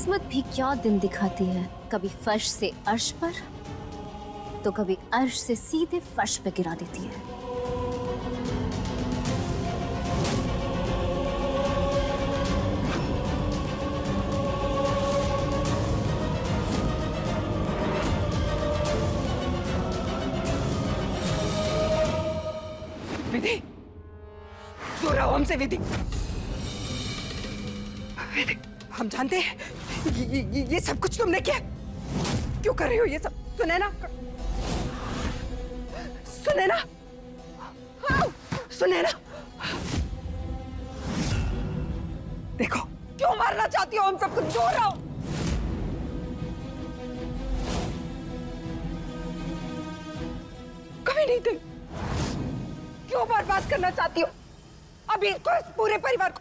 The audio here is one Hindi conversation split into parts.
किस्मत भी क्या दिन दिखाती है, कभी फर्श से अर्श पर तो कभी अर्श से सीधे फर्श पे गिरा देती है। विधि, दूर रहो हमसे विधि। विधि, हम जानते हैं ये सब कुछ तुमने किया। क्यों कर रही हो ये सब? सुनैना, सुनैना, सुनैना, देखो क्यों मारना चाहती हो हम सबको? दूर रहो। कभी नहीं थी। क्यों बर्बाद करना चाहती हो अभी इसको, इस पूरे परिवार को?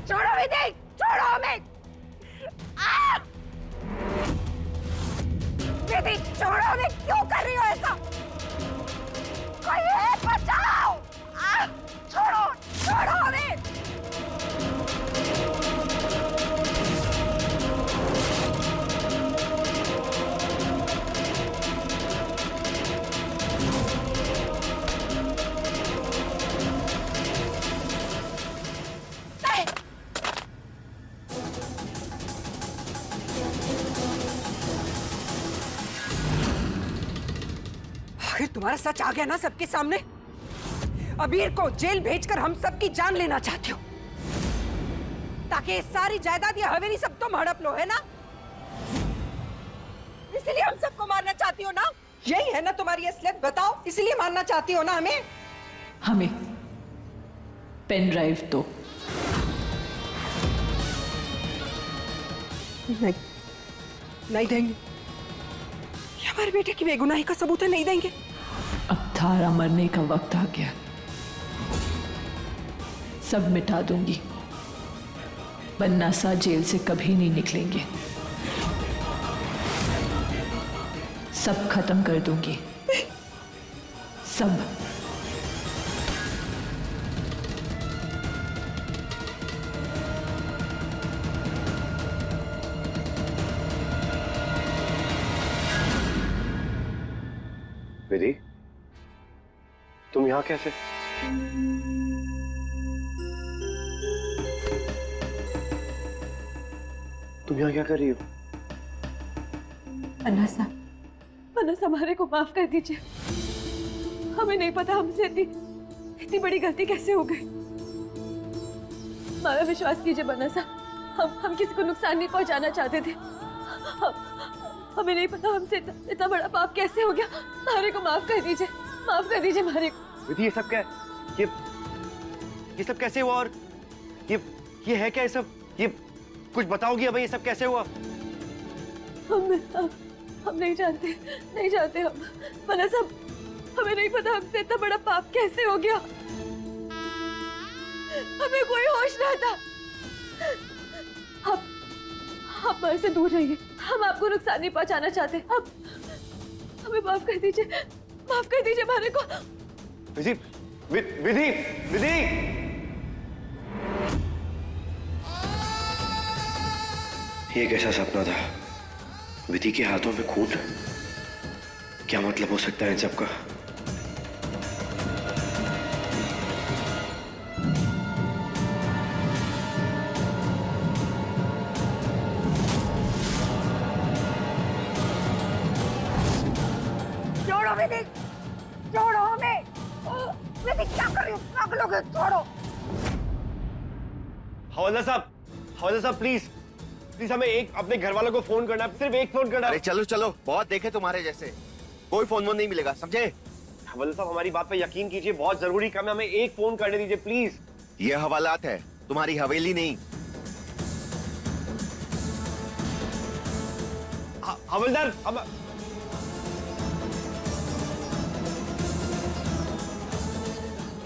छोड़ो विधि, छोड़ो हमें। विधि छोड़ो हमें, क्यों कर रही हो ऐसा? कोई है, बचाओ। छोड़ो, छोड़ो हमें। अगर तुम्हारा सच आ गया ना सबके सामने, अबीर को जेल भेजकर हम सबकी जान लेना चाहती हो, ताकि ये सारी जायदाद या हवेली सब तुम हड़प लो, है ना? इसलिए हम सबको मारना चाहती हो ना? यही है ना तुम्हारी असलियत? बताओ, इसलिए मारना चाहती हो ना हमें? हमें पेन ड्राइव दो। नहीं, नहीं देंगे। ये हमारे बेटे की बेगुनाही का सबूत है, नहीं देंगे। अब थारा मरने का वक्त आ गया, सब मिटा दूंगी। बन्ना सा जेल से कभी नहीं निकलेंगे, सब खत्म कर दूंगी, सब। विधि, तुम यहाँ कैसे? तुम यहाँ क्या कर रही हो? बन्ना साहब, हमारे को माफ कर दीजिए। हमें नहीं पता हमसे इतनी बड़ी गलती कैसे हो गई। हमारा विश्वास कीजिए बन्ना साहब, हम किसी को नुकसान नहीं पहुंचाना चाहते थे। हमें नहीं पता हमसे इतना बड़ा पाप कैसे हो गया। हमारे को माफ कर दीजिए, माफ कर दीजिए हमारे को। विधि, ये सब क्या है? ये सब कैसे हुआ? और ये है क्या ये सब? ये कुछ बताओगी अब, ये सब कैसे हुआ? हम नहीं जानते, नहीं जानते हम। बन्ना साहब, हमें नहीं पता हमसे इतना बड़ा पाप कैसे हो गया। हमें कोई होश ना था। आप हमारे से दूर रहिए, हम आपको नुकसान नहीं पहुंचाना चाहते। अब हमें माफ कर दीजिए, माफ कर दीजिए हमारे को। विधि, विधि, विधि, ये कैसा सपना था? विधि के हाथों में खून, क्या मतलब हो सकता है इन सबका? छोड़ो विधि, छोड़ो हमें। विधि क्या कर रही हो? पागलों के, छोड़ो। हवलदार साहब प्लीज हमें अपने घर वालों को फोन करना है, सिर्फ एक फोन करना है। अरे चलो चलो, बहुत देखे तुम्हारे जैसे, कोई फोन नहीं मिलेगा, समझे? हवलदार साहब, हमारी बात पे यकीन कीजिए, बहुत जरूरी काम है, हमें एक फोन करने दीजिए प्लीज। ये हवालात है, तुम्हारी हवेली नहीं। हवलदार,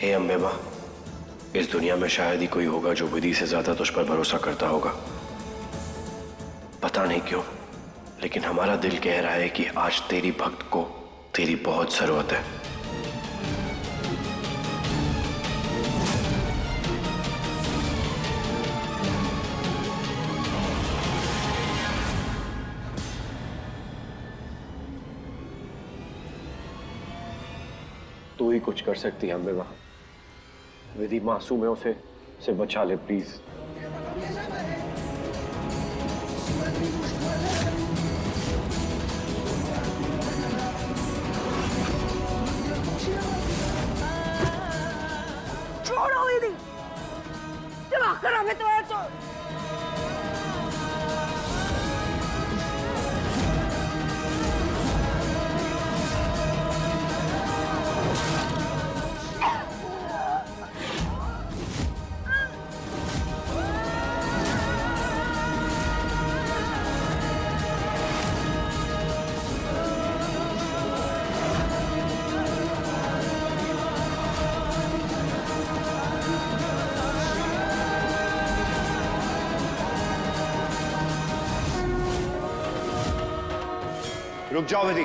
हे अम्बे माँ, इस दुनिया में शायद ही कोई होगा जो विधि से ज्यादा तुझ पर भरोसा करता होगा। पता नहीं क्यों, लेकिन हमारा दिल कह रहा है कि आज तेरी भक्त को तेरी बहुत जरूरत है। कुछ कर सकती है अम्बे माँ। विधि मासूम है, उसे बचा ले प्लीज। छोड़ो विधि, जब आखिर हमें तो रुक जाओ विधि,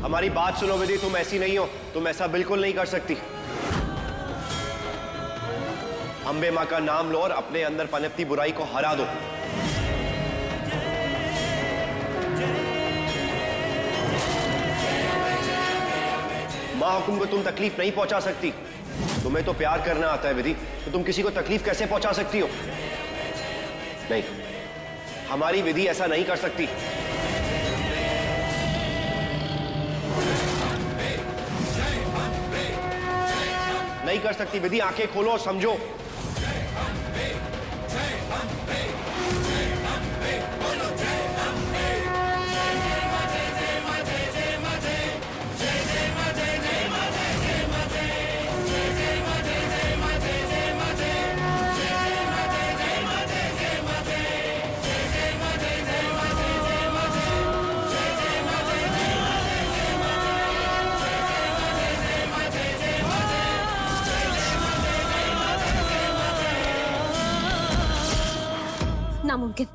हमारी बात सुनो विधि। तुम ऐसी नहीं हो, तुम ऐसा बिल्कुल नहीं कर सकती। अम्बे मां का नाम लो और अपने अंदर पनपती बुराई को हरा दो। मां हुकुम को तुम तकलीफ नहीं पहुंचा सकती। तुम्हें तो प्यार करना आता है विधि, तो तुम किसी को तकलीफ कैसे पहुंचा सकती हो? नहीं, हमारी विधि ऐसा नहीं कर सकती। नहीं कर सकती विधि, आंखें खोलो और समझो। नामुमकिन,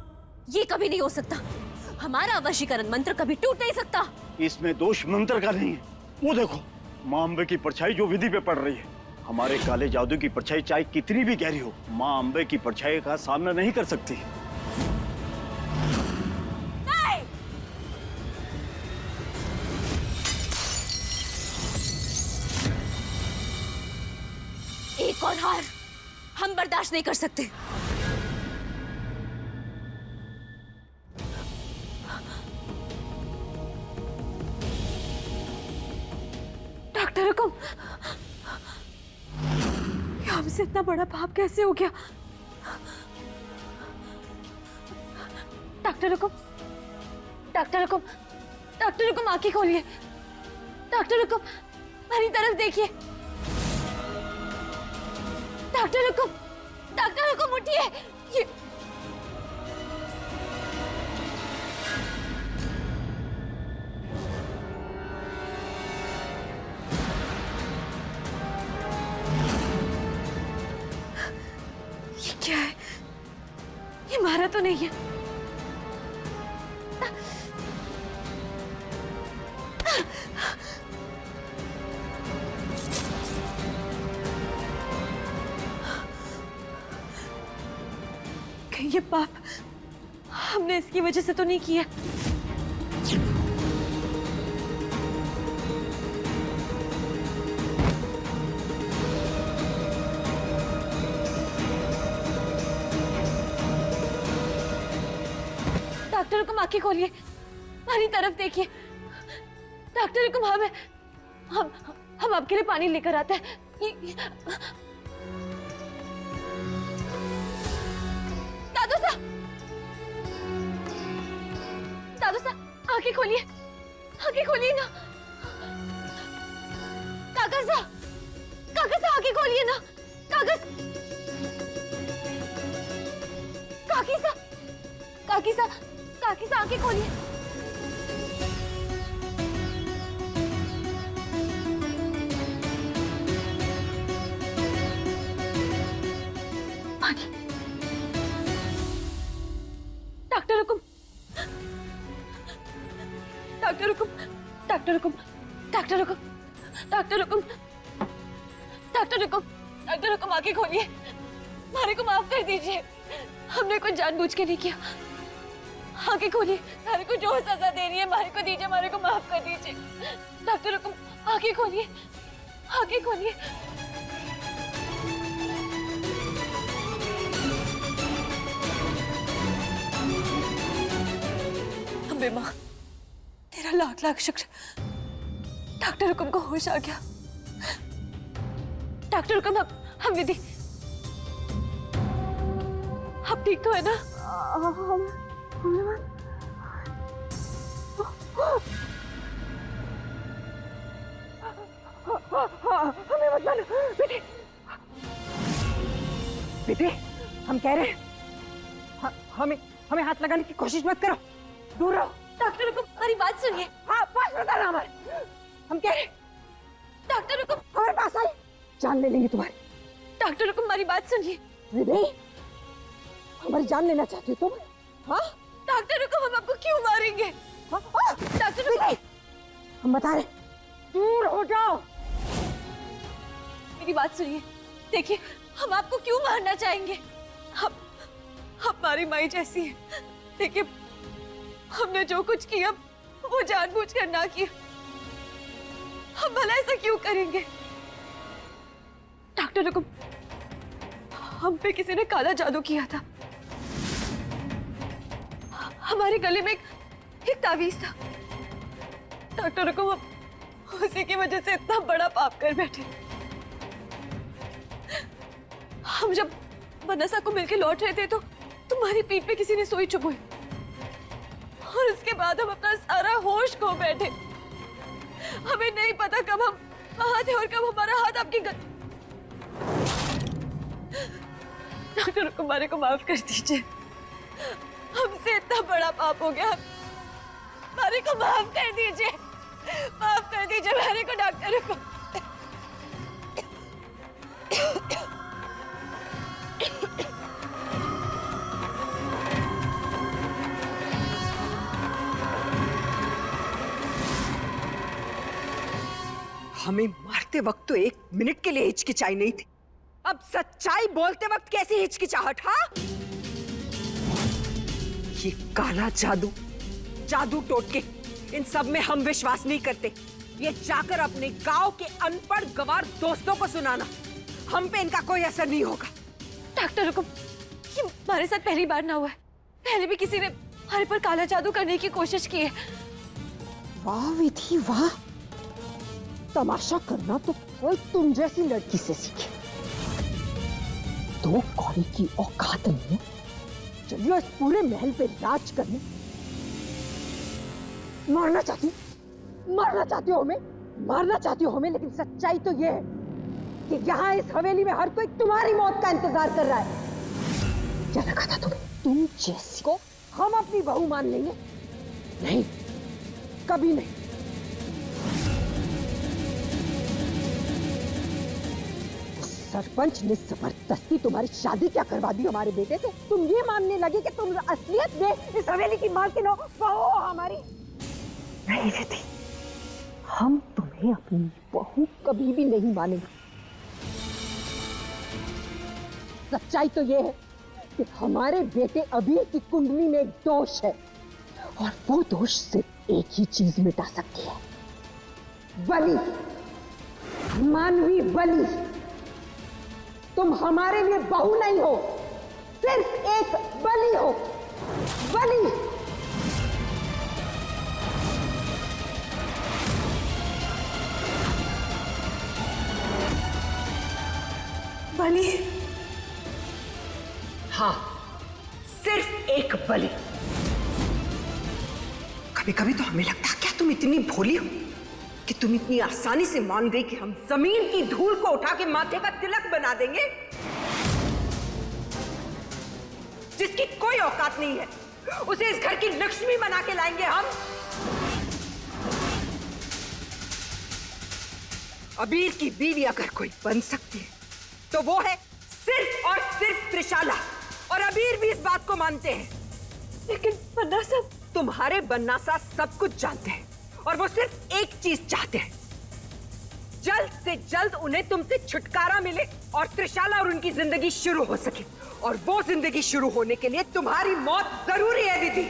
ये कभी नहीं हो सकता। हमारा वशीकरण मंत्र कभी टूट नहीं सकता। इसमें दोष मंत्र का नहीं है। वो देखो, माँ अम्बे की परछाई जो विधि पे पड़ रही है। हमारे काले जादू की परछाई चाहे कितनी भी गहरी हो, माँ अम्बे की परछाई का सामना नहीं कर सकती। नहीं! एक और हार हम बर्दाश्त नहीं कर सकते। डॉक्टर हुकुम, हमसे इतना बड़ा पाप कैसे हो गया? डॉक्टर हुकुम, डॉक्टर हुकुम, डॉक्टर हुकुम, आंखें खोलिए। डॉक्टर हुकुम, मेरी तरफ देखिए। डॉक्टर हुकुम उठिए। ये क्या है? ये मारा तो नहीं है? कहीं ये पाप हमने इसकी वजह से तो नहीं किया? डॉक्टर हुकुम, आंखें खोलिए, हमारी तरफ देखिए। डॉक्टर हुकुम, हम आपके लिए पानी लेकर आते हैं। दादू साहब, आंखें खोलिए, आंखें खोलिए ना। काका साहब, आंखें खोलिए ना। काकी साहब, आंखें खोलिए। डॉक्टर हुकुम, डॉक्टर हुकुम, डॉक्टर हुकुम, डॉक्टर हुकुम, डॉक्टर हुकुम, डॉक्टर हुकुम, डॉक्टर हुकुम, आंखें खोलिए। हमारे को माफ कर दीजिए, हमने कुछ जानबूझ के नहीं किया। आंखें खोलिए, हमारे को जो सजा देनी है हमारे को दीजिए, हमारे को माफ कर दीजिए। डॉक्टर हुकुम, आंखें खोलिए, आगे खोलिए। अम्बे माँ, तेरा लाख लाख शुक्र, डॉक्टर हुकुम को होश आ गया। डॉक्टर हुकुम, हम विधि, आप ठीक तो है ना? हमें मत मानो विधि। विधि, हम कह रहे हैं हमें हाथ लगाने की कोशिश मत करो, दूर रहो। डॉक्टर हुकुम, हमारी बात सुनिए। हाँ, पास मत आना हमारे। हम कह रहे हैं डॉक्टर हुकुम, हमारे पास आई, जान ले लेंगे तुम्हारी। डॉक्टर हुकुम, हमारी बात सुनिए। विधि, हमारी जान लेना चाहती हो तुम? हाँ डॉक्टर हुकुम, हम आपको क्यों मारेंगे? हाँ? डॉक्टर हुकुम, हम बता रहे, दूर हो जाओ। मेरी बात सुनिए। देखिए, हम आपको क्यों मारना चाहेंगे? हम हमारी माई जैसी है। देखिए, हमने जो कुछ किया वो जानबूझकर ना किया। हम भला ऐसा क्यों करेंगे? डॉक्टर हुकुम, हम पे किसी ने काला जादू किया था। हमारे गले में एक तावीज था। डॉक्टर हुकुम, हम उसी की वजह से इतना बड़ा पाप कर बैठे। हम जब बनसा को मिलके लौट रहे थे तो तुम्हारी पीठ पे किसी ने सुई चुभोई और उसके बाद हम अपना सारा होश खो बैठे। हमें नहीं पता कब हम वहां थे और कब हमारा हाथ आपकी डॉक्टर कुमारी को माफ कर दीजिए। हमसे इतना बड़ा पाप हो गया, हमारे को माफ कर दीजिए। माफ कर दीजिए मेरे को, डॉक्टर को। हमें मारते वक्त तो एक मिनट के लिए हिचकिचाई नहीं थी, अब सच्चाई बोलते वक्त कैसी हिचकिचाहट? हाँ, ये काला जादू, जादू टोटके, इन सब में हम विश्वास नहीं करते। ये जाकर अपने गांव के अनपढ़ गवार दोस्तों को सुनाना, हम पे इनका कोई असर नहीं होगा। डॉक्टर हुकुम, ये हमारे साथ पहली बार ना हुआ है। पहले भी किसी ने हमारे पर काला जादू करने की कोशिश की है। वाह विधि वाह, तमाशा करना तो कोई तुम जैसी लड़की से सीखे। दो कौड़ी की औकात नहीं है, चलिए इस पूरे महल पे राज करने। मारना चाहती हो हमें, मारना चाहती हो हमें, लेकिन सच्चाई तो ये है कि यहाँ इस हवेली में हर कोई तुम्हारी मौत का इंतजार कर रहा है। क्या लगा था तुम्हें तुम जैसी को हम अपनी बहू मान लेंगे? नहीं, कभी नहीं। सरपंच ने जबरदस्ती तुम्हारी शादी क्या करवा दी हमारे बेटे से? तुम ये मानने लगे कि तुम असलियत में इस हवेली की मालकिन हो, बहू हो हमारी? नहीं रहती, हम तुम्हें अपनी बहू कभी भी नहीं मानेंगे। सच्चाई तो ये है कि हमारे बेटे अबीर की कुंडली में एक दोष है और वो दोष सिर्फ एक ही चीज मिटा सकती है, बलि, मानवीय बलि। तुम हमारे लिए बहू नहीं हो, सिर्फ एक बलि हो, बलि। बलि? हाँ, सिर्फ एक बलि। कभी कभी तो हमें लगता है क्या तुम इतनी भोली हो कि तुम इतनी आसानी से मान गई कि हम जमीन की धूल को उठा के माथे का तिलक बना देंगे? जिसकी कोई औकात नहीं है उसे इस घर की लक्ष्मी बना के लाएंगे हम। अबीर की बीवी अगर कोई बन सकती है तो वो है सिर्फ और सिर्फ त्रिशाला, और अबीर भी इस बात को मानते हैं। लेकिन बन्ना साहब, तुम्हारे बन्नासा सब कुछ जानते हैं और वो सिर्फ एक चीज चाहते हैं, जल्द से जल्द उन्हें तुमसे छुटकारा मिले और त्रिशाला और उनकी जिंदगी शुरू हो सके। और वो जिंदगी शुरू होने के लिए तुम्हारी मौत जरूरी है विधि।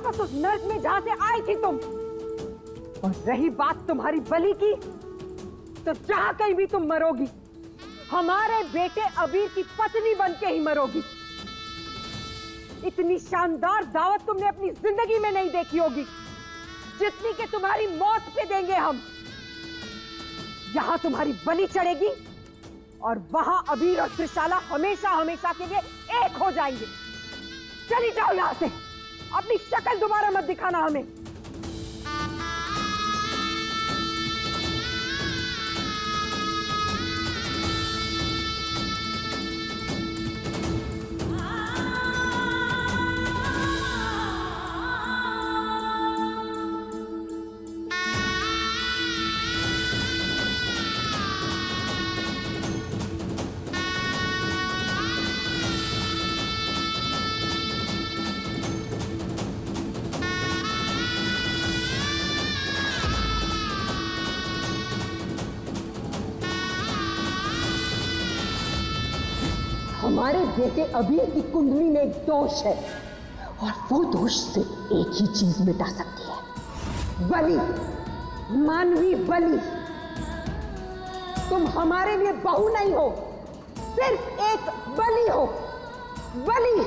वापस उस नर्क में जहां से आई थी तुम। और रही बात तुम्हारी बलि की, तो जहां कहीं भी तुम मरोगी, हमारे बेटे अबीर की पत्नी बन के ही मरोगी। इतनी शानदार दावत तुमने अपनी जिंदगी में नहीं देखी होगी, जितनी कि तुम्हारी मौत पे देंगे हम। यहां तुम्हारी बलि चढ़ेगी और वहां अबीर और त्रिशाला हमेशा हमेशा के लिए एक हो जाएंगे। चली जाओ यहां से, अपनी शक्ल दोबारा मत दिखाना हमें। हमारे बेटे अबीर की कुंडली में एक दोष है, और वो दोष सिर्फ एक ही चीज मिटा सकती है, बलि, मानवी बलि। तुम हमारे लिए बहू नहीं हो, सिर्फ एक बलि हो, बलि।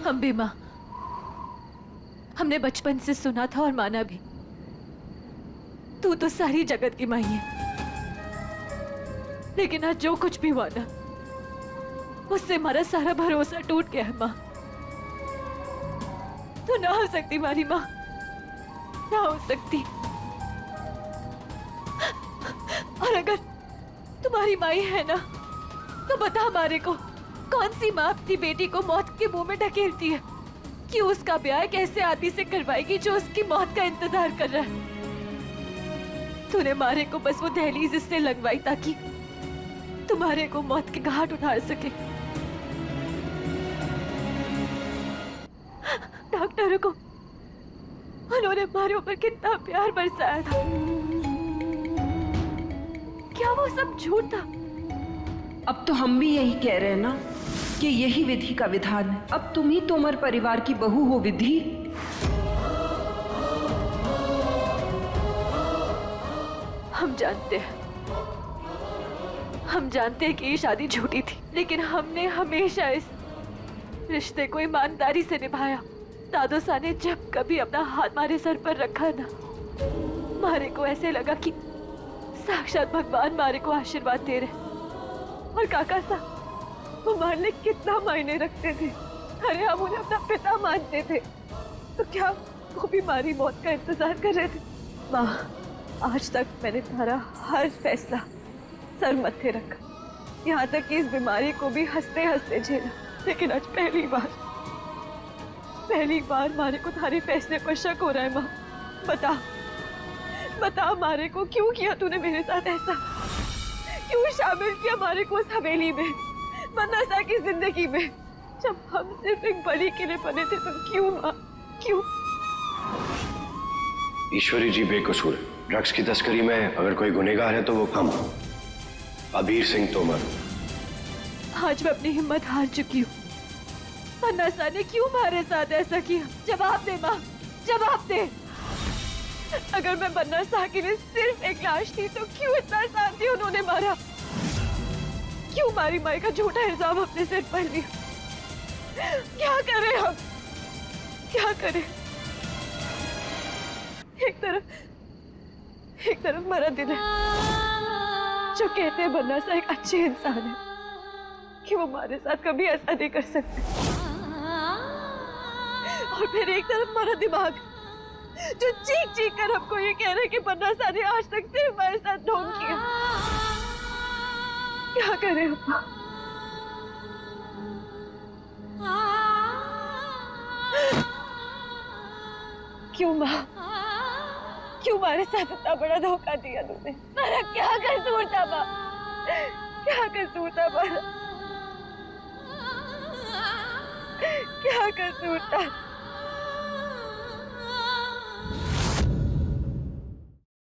अम्बे माँ, हमने बचपन से सुना था और माना भी, तू तो सारी जगत की माई है। लेकिन आज जो कुछ भी हुआ ना, उससे हमारा सारा भरोसा टूट गया है माँ। तू ना हो सकती हमारी माँ, ना हो सकती। और अगर तुम्हारी माई है ना, तो बता हमारे को, कौन सी माँ अपनी बेटी को मौत के मुंह में ढकेलती है कि उसका ब्याह कैसे आदमी से करवाएगी जो उसकी मौत का इंतजार कर रहा है। तूने मारे को बस वो दहलीज इससे लगवाई ताकि तुम्हारे को मौत के घाट उतार सके। डॉक्टरों को उन्होंने हमारे ऊपर कितना प्यार बरसाया था, क्या वो सब झूठ था? अब तो हम भी यही कह रहे हैं ना कि यही विधि का विधान है। अब तुम ही तोमर परिवार की बहू हो विधि। हम जानते हैं कि ये शादी झूठी थी, लेकिन हमने हमेशा इस रिश्ते को ईमानदारी से निभाया। दादो सा ने जब कभी अपना हाथ मारे सर पर रखा ना, मारे को ऐसे लगा कि साक्षात भगवान मारे को आशीर्वाद दे रहे। और काका सा, वो हमारे लिए कितना मायने रखते थे। अरे हम उन्हें अपना पिता मानते थे, तो क्या वो भी हमारी मौत का इंतजार कर रहे थे? माँ, आज तक मैंने तुम्हारा हर फैसला सर मत्थे रखा, यहाँ तक कि इस बीमारी को भी हंसते हंसते झेला। लेकिन आज पहली बार मारे को तुम्हारे फैसले पर शक हो रहा है। माँ, बता मारे को, क्यों किया तूने मेरे साथ ऐसा? क्यों शामिल किया मारे को उस हवेली में, मन्नासा की जिंदगी में, जब हम सिर्फ एक बलि के लिए बने थे? तुम क्यों माँ, क्यों? ईश्वरी जी बेकसूर। ड्रग्स की तस्करी में अगर कोई गुनहगार है तो वो हम, अबीर सिंह तोमर। आज मैं अपनी हिम्मत हार चुकी हूँ। मन्नासा ने क्यों हमारे साथ ऐसा किया? जवाब दे माँ, जवाब दे। अगर मैं मन्नासा के लिए सिर्फ एक लाश थी तो क्यों इतना शांति उन्होंने मारा? क्यों हमारी माई का झूठा इल्जाम अपने सिर पर लिया? क्या करें हम, क्या करें? एक तरफ मरा दिल है जो कहते हैं मन्नासा एक अच्छे इंसान है कि वो हमारे साथ कभी ऐसा नहीं कर सकते, और फिर एक तरफ हमारा दिमाग जो चीख कर हमको ये कह रहे हैं कि मन्नासा ने आज तक सिर्फ हमारे साथ ढोंग किया। क्या करें अप्पा? क्यों माँ, क्यों हमारे साथ इतना बड़ा धोखा दिया तूने? मेरा क्या कसूर था माँ? क्या कसूर था हमारा? क्या कसूर था?